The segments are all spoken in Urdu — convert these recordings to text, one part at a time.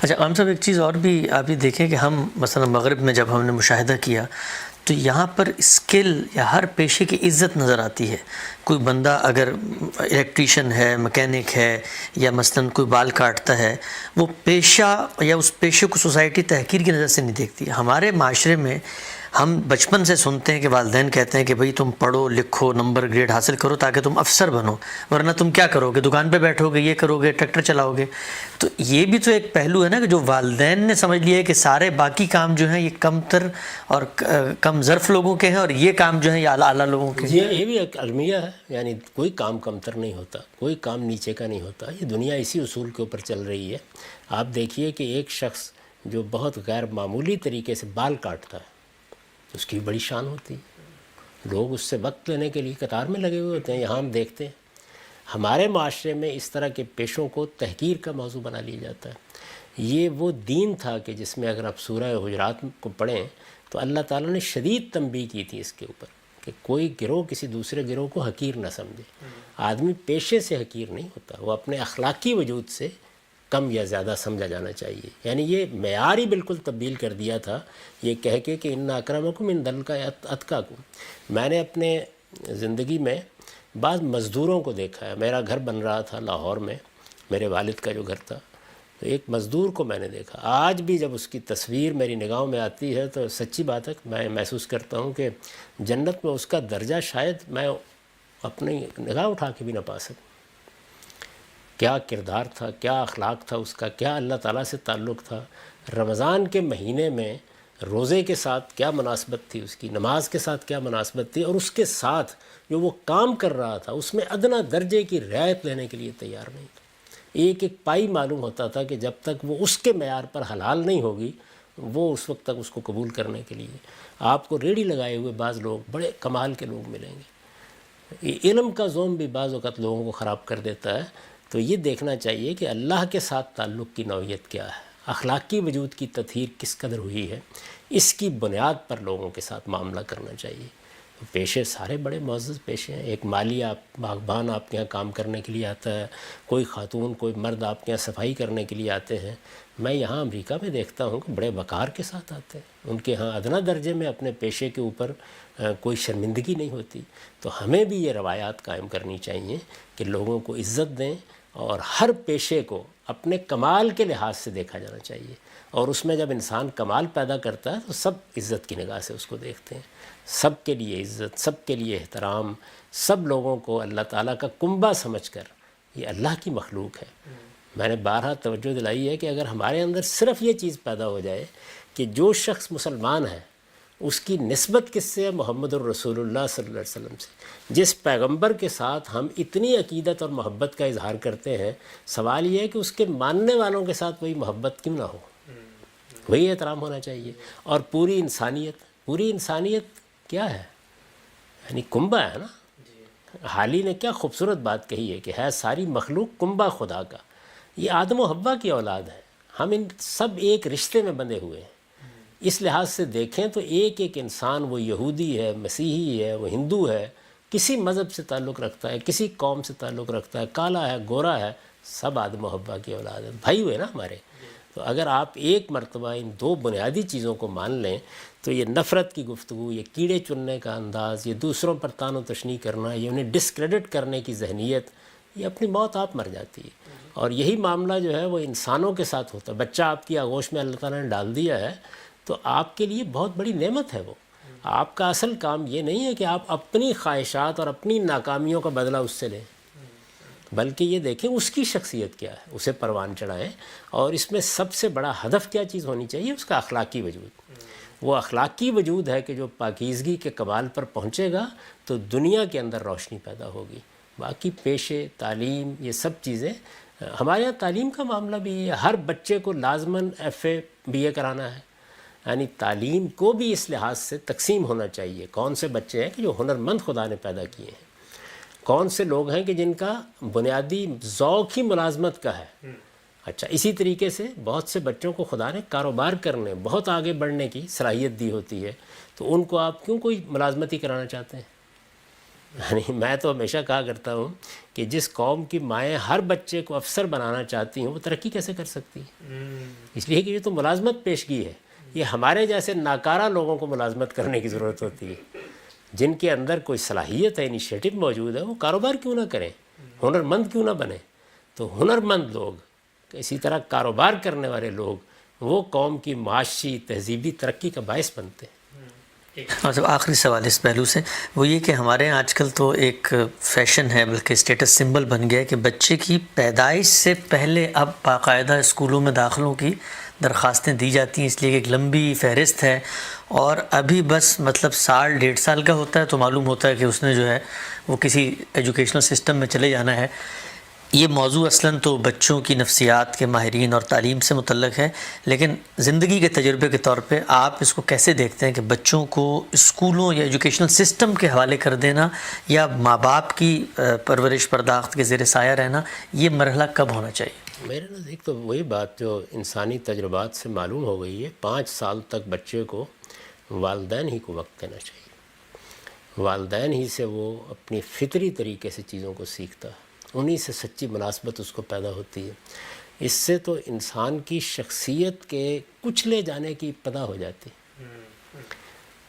اچھا عام صاحب، ایک چیز اور بھی آپ یہ دیکھیں کہ ہم مثلا مغرب میں جب ہم نے مشاہدہ کیا تو یہاں پر اسکل یا ہر پیشے کی عزت نظر آتی ہے. کوئی بندہ اگر الیکٹریشین ہے، مکینک ہے، یا مثلا کوئی بال کاٹتا ہے، وہ پیشہ یا اس پیشے کو سوسائٹی تحقیر کی نظر سے نہیں دیکھتی. ہمارے معاشرے میں ہم بچپن سے سنتے ہیں کہ والدین کہتے ہیں کہ بھئی تم پڑھو لکھو، نمبر گریڈ حاصل کرو تاکہ تم افسر بنو، ورنہ تم کیا کرو گے، دکان پہ بیٹھو گے، یہ کرو گے، ٹریکٹر چلاؤ گے. تو یہ بھی تو ایک پہلو ہے نا کہ جو والدین نے سمجھ لیا ہے کہ سارے باقی کام جو ہیں یہ کم تر اور کم ظرف لوگوں کے ہیں، اور یہ کام جو ہیں یہ اعلیٰ لوگوں کے ہیں. جی یہ بھی ایک المیہ ہے، یعنی کوئی کام کمتر نہیں ہوتا، کوئی کام نیچے کا نہیں ہوتا. یہ دنیا اسی اصول کے اوپر چل رہی ہے. آپ دیکھیے کہ ایک شخص جو بہت غیر معمولی طریقے سے بال کاٹتا ہے اس کی بڑی شان ہوتی ہے، لوگ اس سے وقت لینے کے لیے قطار میں لگے ہوئے ہوتے ہیں. یہاں ہم دیکھتے ہیں ہمارے معاشرے میں اس طرح کے پیشوں کو تحقیر کا موضوع بنا لیا جاتا ہے. یہ وہ دین تھا کہ جس میں اگر آپ سورہ حجرات کو پڑھیں تو اللہ تعالیٰ نے شدید تنبیہ کی تھی اس کے اوپر کہ کوئی گروہ کسی دوسرے گروہ کو حقیر نہ سمجھے. آدمی پیشے سے حقیر نہیں ہوتا، وہ اپنے اخلاقی وجود سے کم یا زیادہ سمجھا جانا چاہیے. یعنی یہ معیار ہی بالکل تبدیل کر دیا تھا یہ کہہ کے کہ ان اکرمکم عند اللہ اتقاکم. میں نے اپنے زندگی میں بعض مزدوروں کو دیکھا ہے. میرا گھر بن رہا تھا لاہور میں، میرے والد کا جو گھر تھا، تو ایک مزدور کو میں نے دیکھا. آج بھی جب اس کی تصویر میری نگاہوں میں آتی ہے تو سچی بات ہے میں محسوس کرتا ہوں کہ جنت میں اس کا درجہ شاید میں اپنی نگاہ اٹھا کے بھی نہ پا سکوں. کیا کردار تھا، کیا اخلاق تھا اس کا، کیا اللہ تعالیٰ سے تعلق تھا. رمضان کے مہینے میں روزے کے ساتھ کیا مناسبت تھی اس کی، نماز کے ساتھ کیا مناسبت تھی، اور اس کے ساتھ جو وہ کام کر رہا تھا اس میں ادنیٰ درجے کی رعایت لینے کے لیے تیار نہیں تھا. ایک ایک پائی معلوم ہوتا تھا کہ جب تک وہ اس کے معیار پر حلال نہیں ہوگی وہ اس وقت تک اس کو قبول کرنے کے لیے. آپ کو ریڑھی لگائے ہوئے بعض لوگ بڑے کمال کے لوگ ملیں گے. علم کا زوم بھی بعض اوقات لوگوں کو خراب کر دیتا ہے. تو یہ دیکھنا چاہیے کہ اللہ کے ساتھ تعلق کی نوعیت کیا ہے، اخلاقی وجود کی تطہیر کس قدر ہوئی ہے، اس کی بنیاد پر لوگوں کے ساتھ معاملہ کرنا چاہیے. پیشے سارے بڑے معزز پیشے ہیں. ایک مالی باغبان آپ کے یہاں کام کرنے کے لیے آتا ہے، کوئی خاتون کوئی مرد آپ کے یہاں صفائی کرنے کے لیے آتے ہیں. میں یہاں امریکہ میں دیکھتا ہوں کہ بڑے وقار کے ساتھ آتے ہیں. ان کے ہاں ادنیٰ درجے میں اپنے پیشے کے اوپر کوئی شرمندگی نہیں ہوتی. تو ہمیں بھی یہ روایات قائم کرنی چاہیے کہ لوگوں کو عزت دیں اور ہر پیشے کو اپنے کمال کے لحاظ سے دیکھا جانا چاہیے. اور اس میں جب انسان کمال پیدا کرتا ہے تو سب عزت کی نگاہ سے اس کو دیکھتے ہیں. سب کے لیے عزت، سب کے لیے احترام، سب لوگوں کو اللہ تعالیٰ کا کنبہ سمجھ کر یہ اللہ کی مخلوق ہے. میں نے بارہا توجہ دلائی ہے کہ اگر ہمارے اندر صرف یہ چیز پیدا ہو جائے کہ جو شخص مسلمان ہے اس کی نسبت کس سے ہے، محمد الرسول اللہ صلی اللہ علیہ وسلم سے. جس پیغمبر کے ساتھ ہم اتنی عقیدت اور محبت کا اظہار کرتے ہیں، سوال یہ ہے کہ اس کے ماننے والوں کے ساتھ وہی محبت کیوں نہ ہو، وہی احترام ہونا چاہیے. اور پوری انسانیت کیا ہے، یعنی کنبہ ہے نا. حالی نے کیا خوبصورت بات کہی ہے کہ ہے ساری مخلوق کنبہ خدا کا. یہ آدم و حوا کی اولاد ہے، ہم ان سب ایک رشتے میں بندھے ہوئے ہیں. اس لحاظ سے دیکھیں تو ایک ایک انسان، وہ یہودی ہے، مسیحی ہے، وہ ہندو ہے، کسی مذہب سے تعلق رکھتا ہے، کسی قوم سے تعلق رکھتا ہے، کالا ہے گورا ہے، سب آدم و حوا کی اولاد ہے، بھائی ہوئے نا ہمارے. تو اگر آپ ایک مرتبہ ان دو بنیادی چیزوں کو مان لیں تو یہ نفرت کی گفتگو، یہ کیڑے چننے کا انداز، یہ دوسروں پر تان و تشنیع کرنا، یہ انہیں ڈسکریڈٹ کرنے کی ذہنیت، یہ اپنی موت آپ مر جاتی ہے. اور یہی معاملہ جو ہے وہ انسانوں کے ساتھ ہوتا ہے. بچہ آپ کی آغوش میں اللہ تعالیٰ نے ڈال دیا ہے تو آپ کے لیے بہت بڑی نعمت ہے وہ. آپ کا اصل کام یہ نہیں ہے کہ آپ اپنی خواہشات اور اپنی ناکامیوں کا بدلہ اس سے لیں، بلکہ یہ دیکھیں اس کی شخصیت کیا ہے، اسے پروان چڑھائیں. اور اس میں سب سے بڑا ہدف کیا چیز ہونی چاہیے، اس کا اخلاقی وجود. وہ اخلاقی وجود ہے کہ جو پاکیزگی کے کمال پر پہنچے گا تو دنیا کے اندر روشنی پیدا ہوگی. باقی پیشے، تعلیم، یہ سب چیزیں، ہمارے یہاں تعلیم کا معاملہ بھی ہے. ہر بچے کو لازماً FA BA کرانا ہے. یعنی تعلیم کو بھی اس لحاظ سے تقسیم ہونا چاہیے. کون سے بچے ہیں کہ جو ہنرمند خدا نے پیدا کیے ہیں، کون سے لوگ ہیں کہ جن کا بنیادی ذوق ہی ملازمت کا ہے. اچھا، اسی طریقے سے بہت سے بچوں کو خدا نے کاروبار کرنے، بہت آگے بڑھنے کی صلاحیت دی ہوتی ہے، تو ان کو آپ کیوں کوئی ملازمتی کرانا چاہتے ہیں؟ یعنی میں تو ہمیشہ کہا کرتا ہوں کہ جس قوم کی مائیں ہر بچے کو افسر بنانا چاہتی ہوں وہ ترقی کیسے کر سکتی ہے؟ اس لیے کہ یہ تو ملازمت پیشگی ہے. یہ ہمارے جیسے ناکارہ لوگوں کو ملازمت کرنے کی ضرورت ہوتی ہے. جن کے اندر کوئی صلاحیت ہے، انیشیٹو موجود ہے، وہ کاروبار کیوں نہ کریں، ہنرمند کیوں نہ بنیں. تو ہنرمند لوگ، اسی طرح کاروبار کرنے والے لوگ، وہ قوم کی معاشی تہذیبی ترقی کا باعث بنتے ہیں. اور جب آخری سوال اس پہلو سے وہ یہ کہ ہمارے آج کل تو ایک فیشن ہے، بلکہ اسٹیٹس سمبل بن گیا ہے کہ بچے کی پیدائش سے پہلے اب باقاعدہ اسکولوں میں داخلوں کی درخواستیں دی جاتی ہیں، اس لیے کہ ایک لمبی فہرست ہے. اور ابھی بس مطلب سال 1.5 سال کا ہوتا ہے تو معلوم ہوتا ہے کہ اس نے جو ہے وہ کسی ایجوکیشنل سسٹم میں چلے جانا ہے. یہ موضوع اصلاً تو بچوں کی نفسیات کے ماہرین اور تعلیم سے متعلق ہے، لیکن زندگی کے تجربے کے طور پہ آپ اس کو کیسے دیکھتے ہیں کہ بچوں کو اسکولوں یا ایجوکیشنل سسٹم کے حوالے کر دینا یا ماں باپ کی پرورش پرداخت کے زیر سایہ رہنا، یہ مرحلہ کب ہونا چاہیے؟ میرے نزدیک تو وہی بات جو انسانی تجربات سے معلوم ہو گئی ہے، 5 سال تک بچے کو والدین ہی کو وقت دینا چاہیے. والدین ہی سے وہ اپنی فطری طریقے سے چیزوں کو سیکھتا ہے، انہی سے سچی مناسبت اس کو پیدا ہوتی ہے. اس سے تو انسان کی شخصیت کے کچلے جانے کی ابتدا ہو جاتی ہے.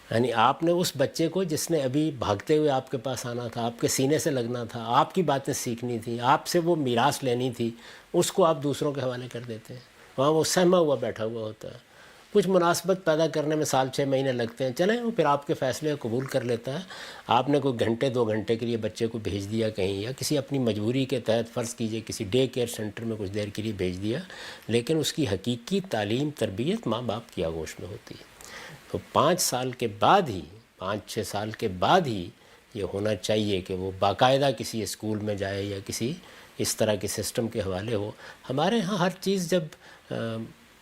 یعنی آپ نے اس بچے کو جس نے ابھی بھاگتے ہوئے آپ کے پاس آنا تھا، آپ کے سینے سے لگنا تھا، آپ کی باتیں سیکھنی تھی، آپ سے وہ میراث لینی تھی، اس کو آپ دوسروں کے حوالے کر دیتے ہیں. وہاں وہ سہما ہوا بیٹھا ہوا ہوتا ہے. کچھ مناسبت پیدا کرنے میں 6 مہینے لگتے ہیں، چلیں وہ پھر آپ کے فیصلے کو قبول کر لیتا ہے. آپ نے کوئی گھنٹے 2 گھنٹے کے لیے بچے کو بھیج دیا کہیں، یا کسی اپنی مجبوری کے تحت فرض کیجئے کسی ڈے کیئر سینٹر میں کچھ دیر کے لیے بھیج دیا، لیکن اس کی حقیقی تعلیم تربیت ماں باپ کی آغوش میں ہوتی ہے. تو 5 سال کے بعد ہی، 5-6 سال کے بعد ہی یہ ہونا چاہیے کہ وہ باقاعدہ کسی اسکول میں جائے یا کسی اس طرح کے سسٹم کے حوالے ہو. ہمارے ہاں ہر چیز جب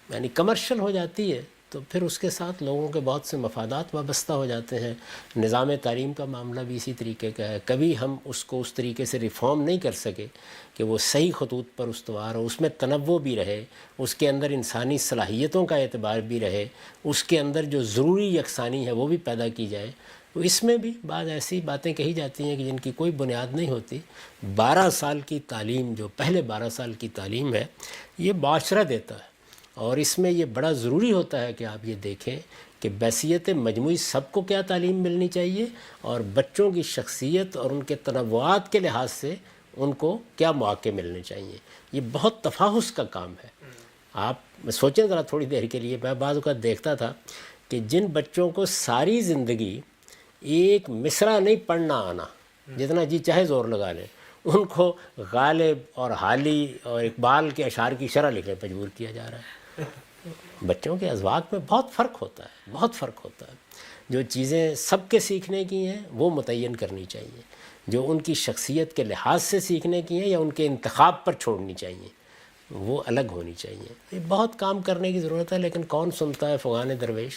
یعنی کمرشل ہو جاتی ہے تو پھر اس کے ساتھ لوگوں کے بہت سے مفادات وابستہ ہو جاتے ہیں. نظام تعلیم کا معاملہ بھی اسی طریقے کا ہے. کبھی ہم اس کو اس طریقے سے ریفارم نہیں کر سکے کہ وہ صحیح خطوط پر استوار ہو، اس میں تنوع بھی رہے، اس کے اندر انسانی صلاحیتوں کا اعتبار بھی رہے، اس کے اندر جو ضروری یکسانی ہے وہ بھی پیدا کی جائے. تو اس میں بھی بعض ایسی باتیں کہی جاتی ہیں کہ جن کی کوئی بنیاد نہیں ہوتی. 12 سال کی تعلیم، جو پہلے 12 سال کی تعلیم ہے، یہ معاشرہ دیتا ہے. اور اس میں یہ بڑا ضروری ہوتا ہے کہ آپ یہ دیکھیں کہ بحیثیت مجموعی سب کو کیا تعلیم ملنی چاہیے، اور بچوں کی شخصیت اور ان کے تنوعات کے لحاظ سے ان کو کیا مواقع ملنے چاہیے. یہ بہت تفاحص کا کام ہے. آپ سوچیں ذرا تھوڑی دیر کے لیے، میں بعض اوقات دیکھتا تھا کہ جن بچوں کو ساری زندگی ایک مصرع نہیں پڑھنا آنا، جتنا جی چاہے زور لگا لیں، ان کو غالب اور حالی اور اقبال کے اشعار کی شرح لکھنے پر مجبور کیا جا رہا ہے. بچوں کے اذواق میں بہت فرق ہوتا ہے، بہت فرق ہوتا ہے. جو چیزیں سب کے سیکھنے کی ہیں وہ متعین کرنی چاہیے، جو ان کی شخصیت کے لحاظ سے سیکھنے کی ہیں یا ان کے انتخاب پر چھوڑنی چاہیے وہ الگ ہونی چاہیے. یہ بہت کام کرنے کی ضرورت ہے، لیکن کون سنتا ہے فغان درویش.